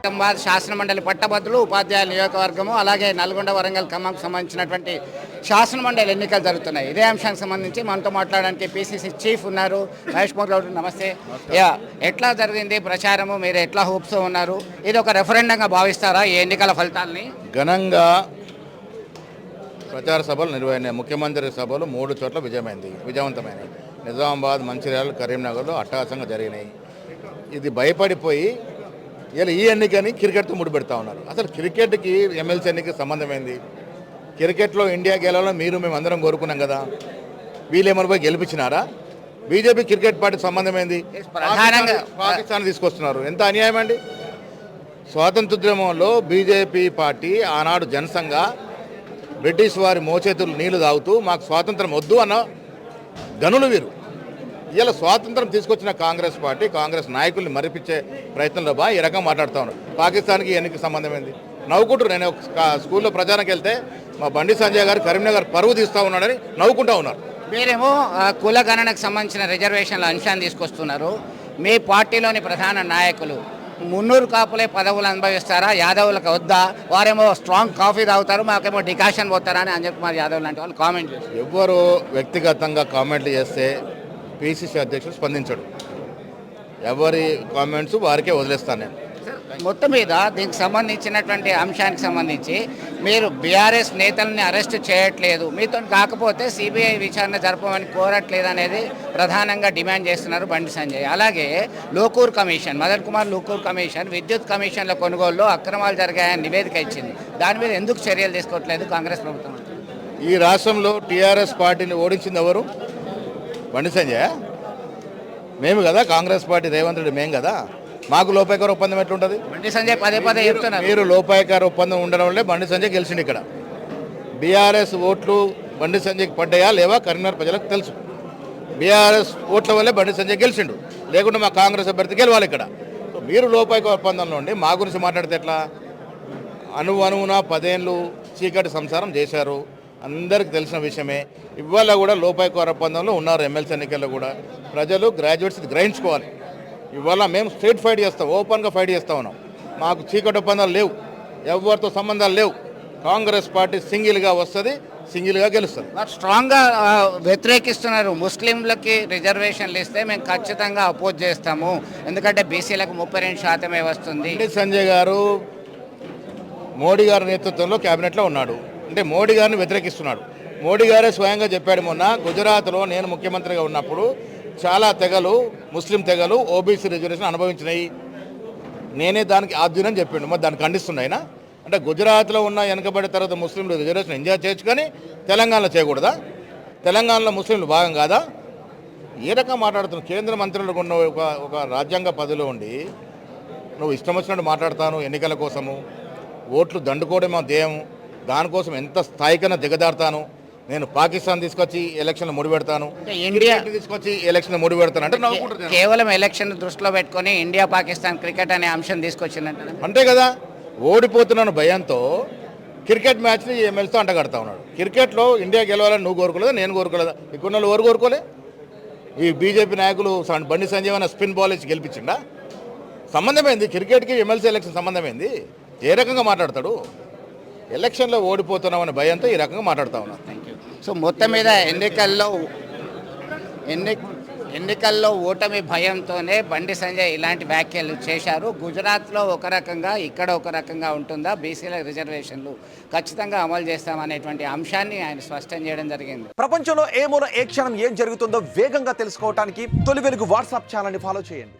నిజామాబాద్ శాసనమండలి పట్టభద్రులు ఉపాధ్యాయుల నియోజకవర్గము అలాగే నల్గొండ వరంగల్ ఖమ్మంకు సంబంధించినటువంటి శాసనమండలి ఎన్నికలు జరుగుతున్నాయి. ఇదే అంశానికి సంబంధించి మనతో మాట్లాడడానికి పిసిసి చీఫ్ ఉన్నారు మహేష్ గౌడ్. నమస్తే. ఎట్లా జరిగింది ప్రచారము, మీరు ఎట్లా హోప్స్ ఉన్నారు? ఇది ఒక రెఫరెండంగా భావిస్తారా ఈ ఎన్నికల ఫలితాలని? ఘనంగా ప్రచార సభలు నిర్వహించాయి. ముఖ్యమంత్రి సభలు 3 చోట్ల విజయవంతమైనవి. నిజామాబాద్, మంచిర్యాల, కరీంనగర్లో అట్టహాసంగా జరిగినాయి. ఇది భయపడిపోయి ఇలా ఈ ఎన్నికని క్రికెట్తో ముడిపెడతా ఉన్నారు. అసలు క్రికెట్కి ఎమ్మెల్సీ ఎన్నికకి సంబంధం ఏంది? క్రికెట్లో ఇండియా గెలవాలని మేము అందరం కోరుకున్నాం కదా. వీళ్ళేమని పోయి గెలిపించినారా? బీజేపీ క్రికెట్ పార్టీకి సంబంధం ఏంది? పాకిస్తాన్ తీసుకొస్తున్నారు. ఎంత అన్యాయం అండి. స్వాతంత్రోద్యమంలో బీజేపీ పార్టీ ఆనాడు జనసంఘ బ్రిటిష్ వారి మోచేతులు నీళ్లు తాగుతూ మాకు స్వాతంత్రం వద్దు అన్న గనులు వీరు. ఇలా స్వాతంత్రం తీసుకొచ్చిన కాంగ్రెస్ పార్టీ, కాంగ్రెస్ నాయకుల్ని మరిపించే ప్రయత్నంలో ఈ రకంగా మాట్లాడుతూ ఉన్నారు. పాకిస్తాన్కి ఎన్నిక సంబంధం ఏంది? నవ్వుకుంటారు. నేను స్కూల్లో ప్రచారానికి వెళ్తే మా బండి సంజయ్ గారు కరీంనగర్ పరువు తీస్తూ ఉన్నాడని నవ్వుకుంటూ ఉన్నారు. మీరేమో కుల గణనకు సంబంధించిన రిజర్వేషన్ల అంశాన్ని తీసుకొస్తున్నారు. మీ పార్టీలోని ప్రధాన నాయకులు మున్నూరు కాపులే పదవులు అనుభవిస్తారా, యాదవులకు వద్దా? వారేమో స్ట్రాంగ్ కాఫీ తాగుతారు, మాకేమో డికాషన్ పోతారా అని అనిల్ కుమార్ యాదవ్ లాంటి వాళ్ళు కామెంట్ చేస్తారు. ఎవ్వరు వ్యక్తిగతంగా కామెంట్లు చేస్తే పిసిసి అధ్యక్షుడు స్పందించడు. ఎవరి కామెంట్స్ వారికే వదిలేస్తాను నేను. మొత్తం మీద దీనికి సంబంధించినటువంటి అంశానికి సంబంధించి మీరు బీఆర్ఎస్ నేతల్ని అరెస్ట్ చేయట్లేదు, మీతో కాకపోతే సిబిఐ విచారణ జరపమని కోరట్లేదు అనేది ప్రధానంగా డిమాండ్ చేస్తున్నారు బండి సంజయ్. అలాగే లోకూర్ కమిషన్, మదన్ కుమార్ లోకూర్ కమిషన్ విద్యుత్ కమిషన్ల కొనుగోలులో అక్రమాలు జరిగాయని నివేదిక ఇచ్చింది. దాని మీద ఎందుకు చర్యలు తీసుకోవట్లేదు కాంగ్రెస్ ప్రభుత్వం? ఈ రాష్ట్రంలో టీఆర్ఎస్ పార్టీని ఓడించింది ఎవరు? బండి సంజయ్. మేము కదా, కాంగ్రెస్ పార్టీ రేవంత్ రెడ్డి మేము కదా. మాకు లోపాయకార ఒప్పందం ఎట్లుంటుంది? బండి సంజయ్ పదే చెప్తున్నారు. మీరు లోపాయకార ఒప్పందం ఉండడం వల్లే బండి సంజయ్ గెలిచిండు. ఇక్కడ బీఆర్ఎస్ ఓట్లు బండి సంజయ్కి పడ్డాయా లేవా కరీంనగర్ ప్రజలకు తెలుసు. బీఆర్ఎస్ ఓట్ల వల్లే బండి సంజయ్ గెలిచిండు, లేకుంటే మా కాంగ్రెస్ అభ్యర్థి గెలవాలి ఇక్కడ. మీరు లోపాయకార ఒప్పందంలో ఉండి మా గురించి మాట్లాడితే ఎట్లా? అనువున 10 ఏళ్ళు చీకటి సంసారం చేశారు, అందరికి తెలిసిన విషయమే. ఇవాళ కూడా లోపాయకార ఒప్పందంలో ఉన్నారు. ఎమ్మెల్సీ ఎన్నికల్లో కూడా ప్రజలు గ్రాడ్యుయేట్స్ గ్రహించుకోవాలి. ఇవాళ మేము స్ట్రైట్ ఫైట్ చేస్తాం, ఓపెన్గా ఫైట్ చేస్తూ ఉన్నాం. మాకు చీకటి ఒప్పందాలు లేవు, ఎవరితో సంబంధాలు లేవు. కాంగ్రెస్ పార్టీ సింగిల్గా వస్తుంది, సింగిల్గా గెలుస్తుంది. స్ట్రాంగ్గా వ్యతిరేకిస్తున్నారు. ముస్లింలకి రిజర్వేషన్లు ఇస్తే మేము ఖచ్చితంగా అపోజ్ చేస్తాము, ఎందుకంటే బీసీలకు 32% వస్తుంది. సంజయ్ గారు మోడీ గారి నేతృత్వంలో క్యాబినెట్లో ఉన్నాడు, అంటే మోడీ గారిని వ్యతిరేకిస్తున్నాడు. మోడీ గారే స్వయంగా చెప్పాడు మొన్న, గుజరాత్లో నేను ముఖ్యమంత్రిగా ఉన్నప్పుడు చాలా తెగలు, ముస్లిం తెగలు ఓబీసీ రిజర్వేషన్ అనుభవించినాయి, నేనే దానికి ఆద్యునని చెప్పిండు. మరి దాన్ని ఖండిస్తున్నాయినా? అంటే గుజరాత్లో ఉన్న వెనకబడిన తర్వాత ముస్లింలు రిజర్వేషన్ ఎంజాయ్ చేయొచ్చు కానీ తెలంగాణలో చేయకూడదా? తెలంగాణలో ముస్లింలు భాగం కాదా? ఏ రకంగా మాట్లాడుతున్నావు? కేంద్ర మంత్రులకు ఉన్న ఒక రాజ్యాంగ పదవిలో ఉండి నువ్వు ఇష్టం వచ్చినట్టు మాట్లాడతాను. ఎన్నికల కోసము ఓట్లు దండుకోవడం మా ధ్యేయం, దానికోసం ఎంత స్థాయికైనా దిగదారుతాను. నేను పాకిస్తాన్ తీసుకొచ్చి ఎలక్షన్లు ముడిపెడతాను, ఇండియా తీసుకొచ్చి ఎలక్షన్ ముడిపెడతాను అంటే కేవలం ఎలక్షన్ దృష్టిలో పెట్టుకొని ఇండియా పాకిస్తాన్ క్రికెట్ అనే అంశం తీసుకొచ్చిందంటే అంతే కదా. ఓడిపోతున్నాను భయంతో క్రికెట్ మ్యాచ్ని ఎమ్మెల్సీతో అంటగడతా ఉన్నాడు. క్రికెట్లో ఇండియా గెలవాలని నువ్వు కోరుకోలేదా, నేను కోరుకోలేదా? ఇక్కడ వాళ్ళు ఎవరు కోరుకోలే? ఈ బీజేపీ నాయకులు బండి సంజయ్ అన్న స్పిన్ బాల్ ఇచ్చి గెలిపించిండా? సంబంధమైంది క్రికెట్కి ఎమ్మెల్సీ ఎలక్షన్ సంబంధమైంది. ఏ రకంగా మాట్లాడతాడు? ఎలక్షన్లో ఓడిపోతున్నామనే భయంతో ఈ రకంగా మాట్లాడుతూ ఉన్నాను. సో మొత్తం మీద ఎన్నికల్లో ఓటమి భయంతోనే బండి సంజయ్ ఇలాంటి వ్యాఖ్యలు చేశారు. గుజరాత్లో ఒక రకంగా, ఇక్కడ ఒక రకంగా ఉంటుందా? బీసీల రిజర్వేషన్లు ఖచ్చితంగా అమలు చేస్తామనేటువంటి అంశాన్ని ఆయన స్పష్టం చేయడం జరిగింది. ప్రపంచంలో ఏ మూల ఏ క్షణం ఏం జరుగుతుందో వేగంగా తెలుసుకోవడానికి తొలి వెలుగు వాట్సాప్ ఛానల్ని ఫాలో చేయండి.